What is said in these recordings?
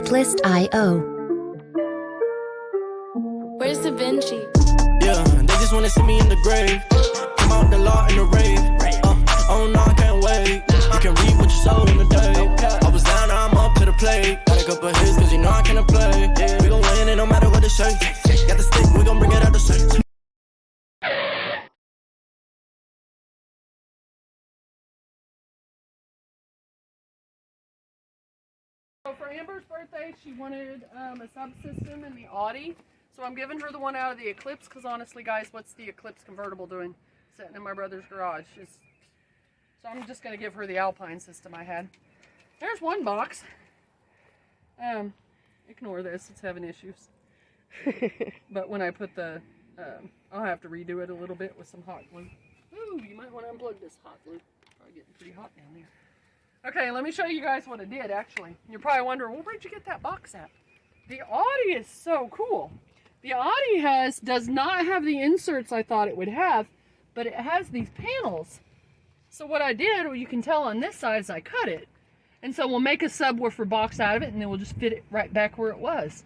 Artlist.io. Where's Da Vinci? Yeah, they just wanna see me in the grave. Come out the law in the rave. Oh no, I can't wait. You can read what you sow in the day. I was down, now I'm up to the plate. Got a couple hits, cause you know I cannot play. We gon' win it no matter what the shape. Got the stick, we gon' bring it out the shape. So for Amber's birthday, she wanted a subsystem in the Audi. So I'm giving her the one out of the Eclipse, because honestly, guys, what's the Eclipse convertible doing sitting in my brother's garage? So I'm just going to give her the Alpine system I had. There's one box. Ignore this, it's having issues. But when I put the, I'll have to redo it a little bit with some hot glue. Ooh, you might want to unplug this hot glue. Probably getting pretty hot down there. Okay, let me show you guys what it did, actually. You're probably wondering, well, where'd you get that box at? The Audi is so cool. The Audi does not have the inserts I thought it would have, but it has these panels. So what I did, well, you can tell on this side, is I cut it. And so we'll make a subwoofer box out of it, and then we'll just fit it right back where it was.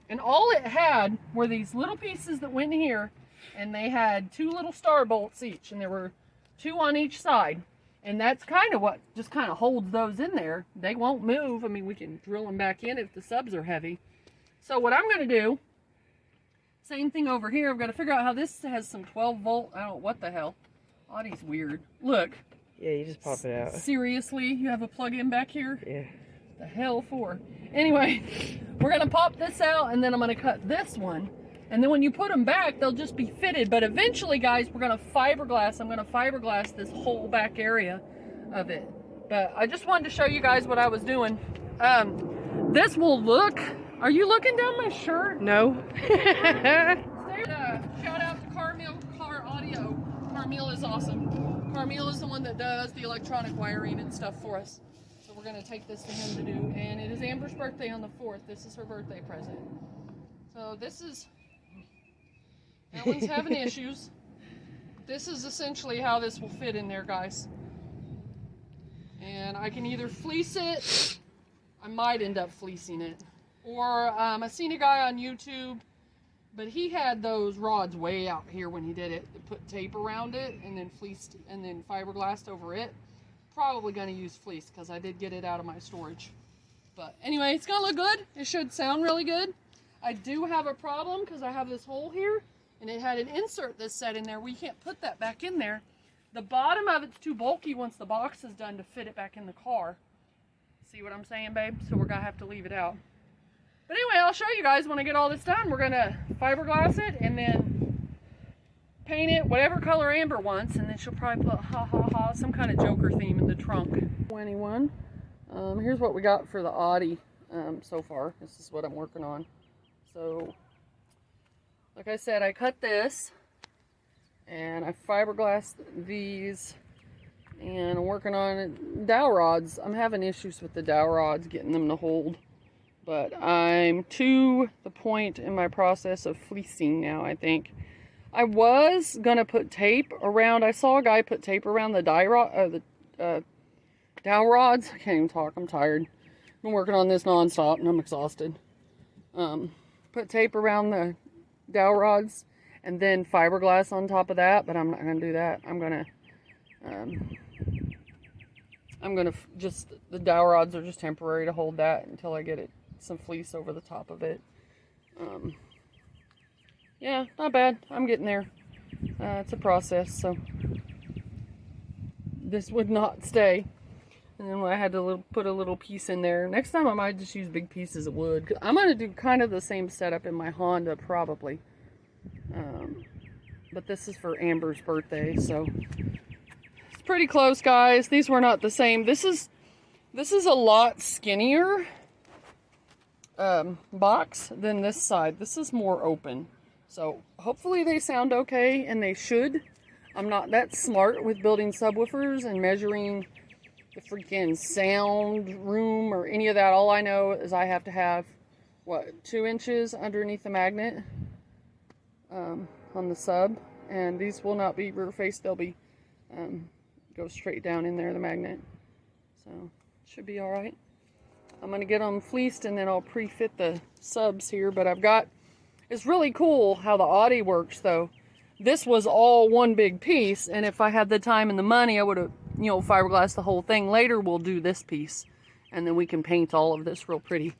And all it had were these little pieces that went in here, and they had 2 little star bolts each, and there were 2 on each side. And that's kind of what just kind of holds those in there. They won't move. I mean, we can drill them back in if the subs are heavy. So what I'm going to do, same thing over here. I've got to figure out how this has some 12 volt. I don't know what the hell. Audi's weird. Look. Yeah, you just pop it out. Seriously? You have a plug-in back here? Yeah. The hell for? Anyway, we're going to pop this out, and then I'm going to cut this one. And then when you put them back, they'll just be fitted. But eventually, guys, we're going to fiberglass. I'm going to fiberglass this whole back area of it. But I just wanted to show you guys what I was doing. This will look... Are you looking down my shirt? No. Shout out to Carmel Car Audio. Carmel is awesome. Carmel is the one that does the electronic wiring and stuff for us. So we're going to take this to him to do. And it is Amber's birthday on the 4th. This is her birthday present. So this is... That one's having issues. This is essentially how this will fit in there, guys. And I can either fleece it, I might end up fleecing it. Or I seen a guy on YouTube, but he had those rods way out here when he did it. Put tape around it and then fleeced and then fiberglassed over it. Probably going to use fleece because I did get it out of my storage. But anyway, it's going to look good. It should sound really good. I do have a problem because I have this hole here. And it had an insert that's set in there. We can't put that back in there. The bottom of it's too bulky once the box is done to fit it back in the car. See what I'm saying, babe? So we're going to have to leave it out. But anyway, I'll show you guys when I get all this done. We're going to fiberglass it and then paint it whatever color Amber wants. And then she'll probably put some kind of Joker theme in the trunk. 21. Here's what we got for the Audi so far. This is what I'm working on. So... like I said, I cut this, and I fiberglassed these, and I'm working on dowel rods. I'm having issues with the dowel rods, getting them to hold, but I'm to the point in my process of fleecing now, I think. I was going to put tape around, I saw a guy put tape around the dowel rods. I can't even talk, I'm tired. I've been working on this nonstop, and I'm exhausted. Put tape around the dowel rods and then fiberglass on top of that, but I'm not going to do that. I'm going to just, the dowel rods are just temporary to hold that until I get some fleece over the top of it. Yeah, not bad. I'm getting there. It's a process, so this would not stay. And then I had to put a little piece in there. Next time I might just use big pieces of wood. I'm going to do kind of the same setup in my Honda probably. But this is for Amber's birthday, so it's pretty close, guys. These were not the same. This is a lot skinnier box than this side. This is more open. So hopefully they sound okay, and they should. I'm not that smart with building subwoofers and measuring the freaking sound room or any of that. All I know is I have to have, what, 2 inches underneath the magnet on the sub. And these will not be rear face. They'll be, go straight down in there, the magnet. So, should be alright. I'm going to get them fleeced and then I'll pre-fit the subs here. But it's really cool how the Audi works though. This was all one big piece, and if I had the time and the money, I would have, fiberglassed the whole thing. Later, we'll do this piece, and then we can paint all of this real pretty.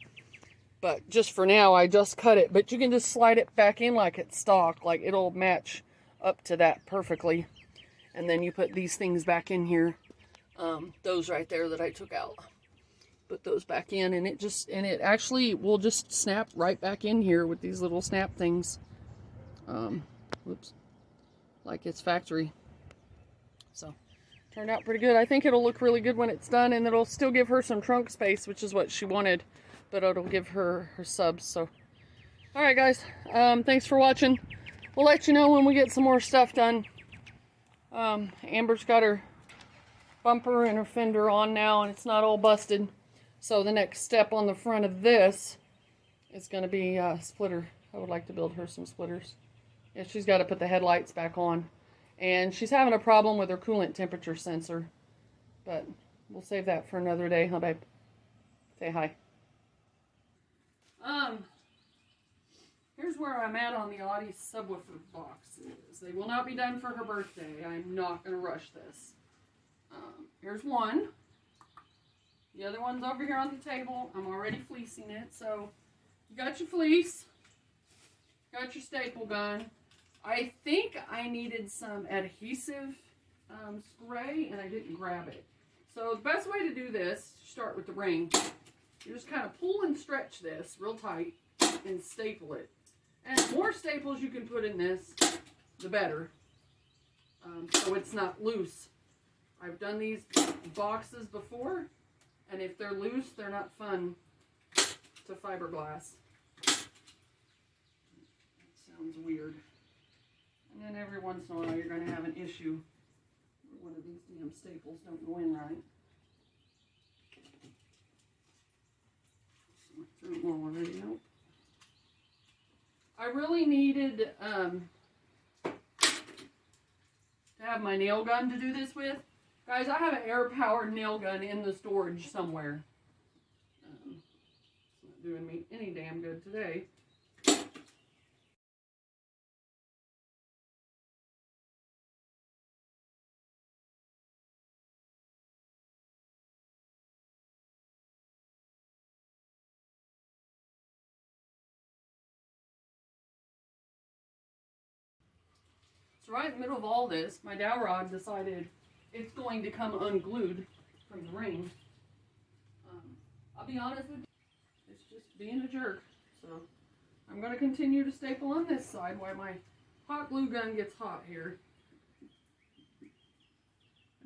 But just for now, I just cut it. But you can just slide it back in like it's stock. Like, it'll match up to that perfectly. And then you put these things back in here. Those right there that I took out. Put those back in, and it actually will just snap right back in here with these little snap things. Whoops. Like it's factory. So, turned out pretty good. I think it'll look really good when it's done, and it'll still give her some trunk space, which is what she wanted, but it'll give her subs. So, alright guys, thanks for watching. We'll let you know when we get some more stuff done. Amber's got her bumper and her fender on now, and it's not all busted. So the next step on the front of this is going to be a splitter. I would like to build her some splitters. Yeah, she's got to put the headlights back on. And she's having a problem with her coolant temperature sensor. But we'll save that for another day, huh, babe? Say hi. Here's where I'm at on the Audi subwoofer boxes. They will not be done for her birthday. I'm not going to rush this. Here's one. The other one's over here on the table. I'm already fleecing it. So, you got your fleece. Got your staple gun. I think I needed some adhesive spray, and I didn't grab it. So the best way to do this, start with the ring. You just kind of pull and stretch this real tight and staple it. And the more staples you can put in this, the better. So it's not loose. I've done these boxes before, and if they're loose, they're not fun to fiberglass. Sounds weird. And then every once in a while you're going to have an issue where one of these damn staples don't go in right. Through more already. Nope. I really needed to have my nail gun to do this with. Guys, I have an air-powered nail gun in the storage somewhere. It's not doing me any damn good today. So right in the middle of all this, my dowel rod decided it's going to come unglued from the ring. I'll be honest with you, it's just being a jerk. So I'm going to continue to staple on this side while my hot glue gun gets hot here.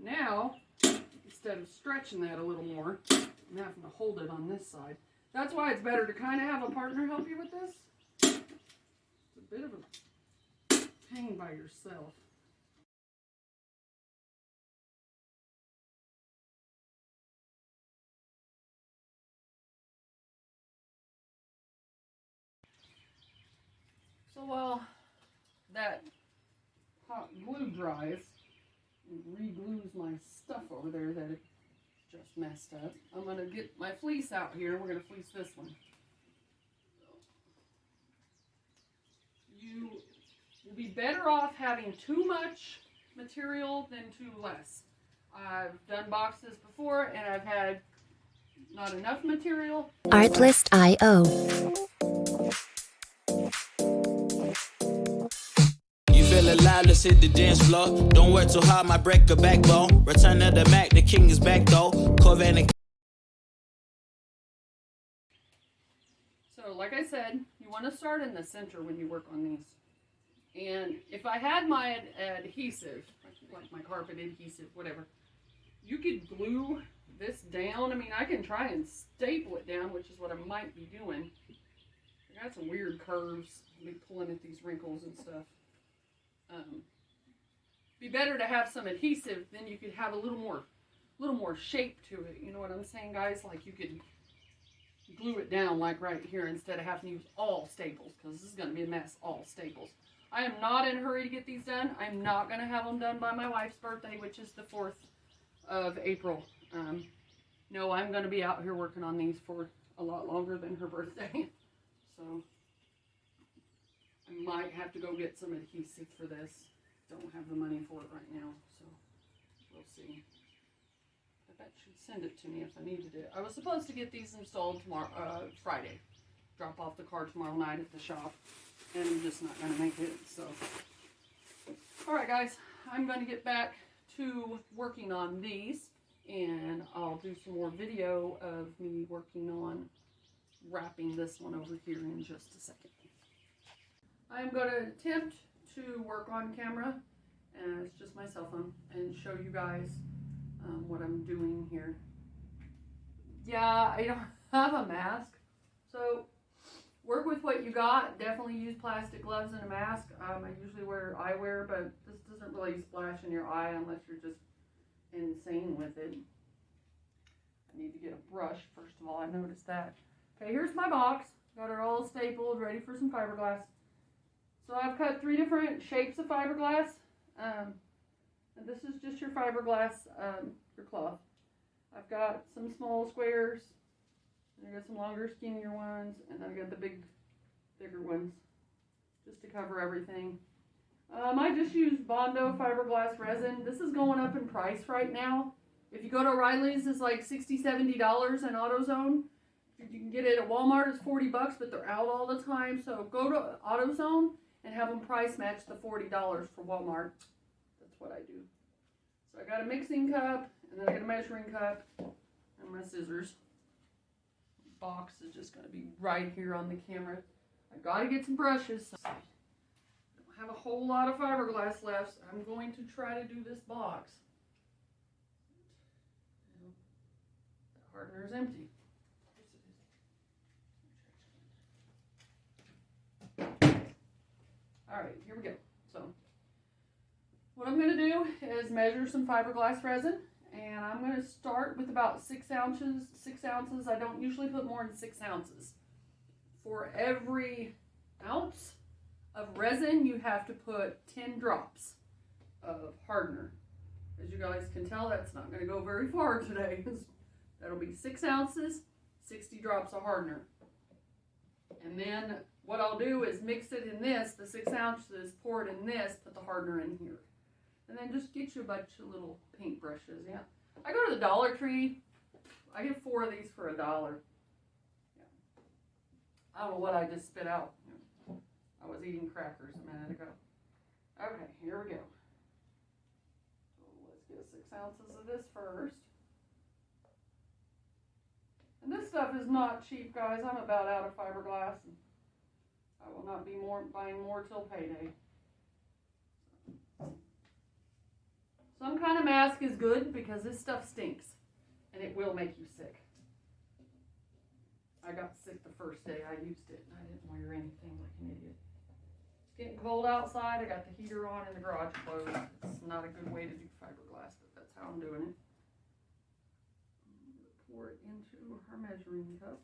Now, instead of stretching that a little more, I'm having to hold it on this side. That's why it's better to kind of have a partner help you with this. It's a bit of a pain by yourself. So while that hot glue dries and re-glues my stuff over there that it just messed up, I'm going to get my fleece out here. We're going to fleece this one. You will be better off having too much material than too less. I've done boxes before and I've had not enough material. Artlist.io. You feel alive, let's hit the dance floor. Don't work too hard, might break a backbone. Return of the Mac, the king is back though. Corvette and... So like I said, you want to start in the center when you work on these. And if I had my adhesive, like my carpet adhesive, whatever, you could glue this down. I mean, I can try and staple it down, which is what I might be doing. I got some weird curves. I'll be pulling at these wrinkles and stuff. Be better to have some adhesive, then you could have a little more shape to it. You know what I'm saying, guys? Like you could glue it down like right here instead of having to use all staples, because this is going to be a mess, all staples. I am not in a hurry to get these done. I'm not going to have them done by my wife's birthday, which is the 4th of April. No, I'm going to be out here working on these for a lot longer than her birthday. So I might have to go get some adhesive for this. Don't have the money for it right now, so we'll see. I bet she'd send it to me if I needed it. I was supposed to get these installed tomorrow, Friday. Drop off the car tomorrow night at the shop, and I'm just not going to make it, so. Alright guys, I'm going to get back to working on these, and I'll do some more video of me working on wrapping this one over here in just a second. I'm going to attempt to work on camera, and it's just my cell phone, and show you guys what I'm doing here. Yeah, I don't have a mask, so work with what you got. Definitely use plastic gloves and a mask. I usually wear eyewear, but this doesn't really splash in your eye unless you're just insane with it. I need to get a brush, first of all. I noticed that. Okay, here's my box. Got it all stapled, ready for some fiberglass. So I've cut 3 different shapes of fiberglass. And this is just your fiberglass, your cloth. I've got some small squares. I got some longer, skinnier ones, and I got the bigger ones, just to cover everything. I just use Bondo fiberglass resin. This is going up in price right now. If you go to O'Reilly's, it's like $60, $70 in AutoZone. If you can get it at Walmart, it's $40, but they're out all the time. So go to AutoZone and have them price match the $40 for Walmart. That's what I do. So I got a mixing cup, and then I got a measuring cup, and my scissors. Box is just going to be right here on the camera. I got to get some brushes. So I don't have a whole lot of fiberglass left. So I'm going to try to do this box. The hardener is empty. Alright, here we go. So what I'm going to do is measure some fiberglass resin. And I'm going to start with about 6 ounces. 6 ounces. I don't usually put more than 6 ounces. For every ounce of resin, you have to put 10 drops of hardener. As you guys can tell, that's not going to go very far today. That'll be 6 ounces, 60 drops of hardener. And then what I'll do is mix it in this, the 6 ounces, pour it in this, put the hardener in here. And then just get you a bunch of little paint brushes. Yeah, I go to the Dollar Tree. I get 4 of these for $1. Yeah. I don't know what I just spit out. I was eating crackers a minute ago. Okay, here we go. So let's get 6 ounces of this first. And this stuff is not cheap, guys. I'm about out of fiberglass. And I will not be buying more till payday. Some kind of mask is good because this stuff stinks and it will make you sick. I got sick the first day I used it and I didn't wear anything like an idiot. It's getting cold outside. I got the heater on and the garage closed. It's not a good way to do fiberglass, but that's how I'm doing it. I'm going to pour it into her measuring cup.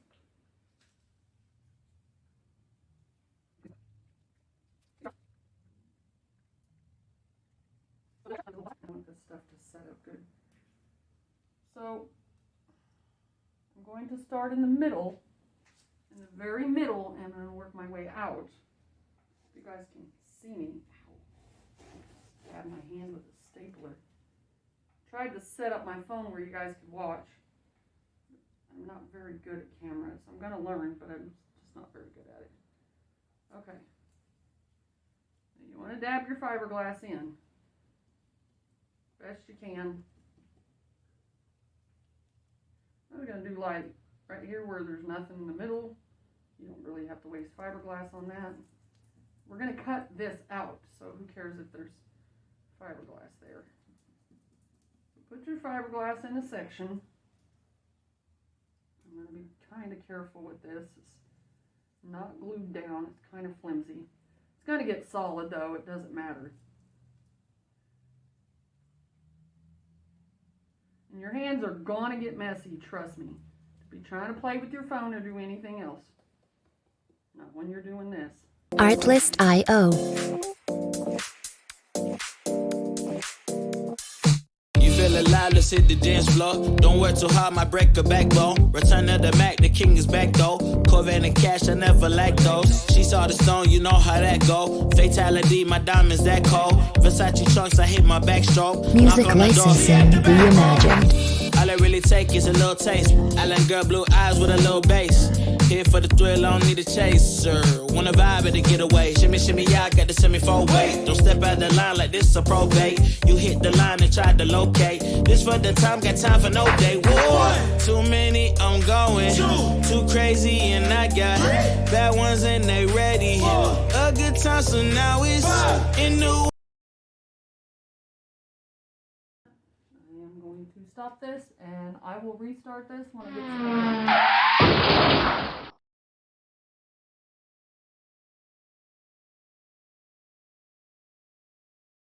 I want this stuff to set up good. So I'm going to start in the middle, in the very middle, and I'm going to work my way out. If you guys can see me. Ow. Stab my hand with a stapler. Tried to set up my phone where you guys could watch. I'm not very good at cameras. I'm going to learn, but I'm just not very good at it. Okay. You want to dab your fiberglass in. Best you can. I'm going to do like right here where there's nothing in the middle. You don't really have to waste fiberglass on that. We're going to cut this out, so who cares if there's fiberglass there. So put your fiberglass in a section. I'm going to be kind of careful with this. It's not glued down. It's kind of flimsy. It's going to get solid though. It doesn't matter. And your hands are gonna get messy, trust me. Be trying to play with your phone or do anything else. Not when you're doing this. Artlist.io. You feel alive, let's Let's hit the dance floor. Don't work too hard, might break a backbone. Return of the Mac, the king is back though. Corvette and cash, I never lack those. She saw the stone, you know how that go. Fatality, my diamonds that cold. Versace trunks, I hit my backstroke. Music licensing reimagined. All I really take is a little taste. Island girl, blue eyes with a little bass. Here for the thrill, I don't need a chaser. Wanna vibe at a getaway. Shimmy, shimmy, yeah, I got the semi-four weight. Don't step out the line like this a probate. You hit the line and try to locate. This for the time, got time for no day. Whoa, too many, I'm going. Too crazy, and I got bad ones and they ready. A good time, so now it's in the. To stop this, and I will restart this when I get to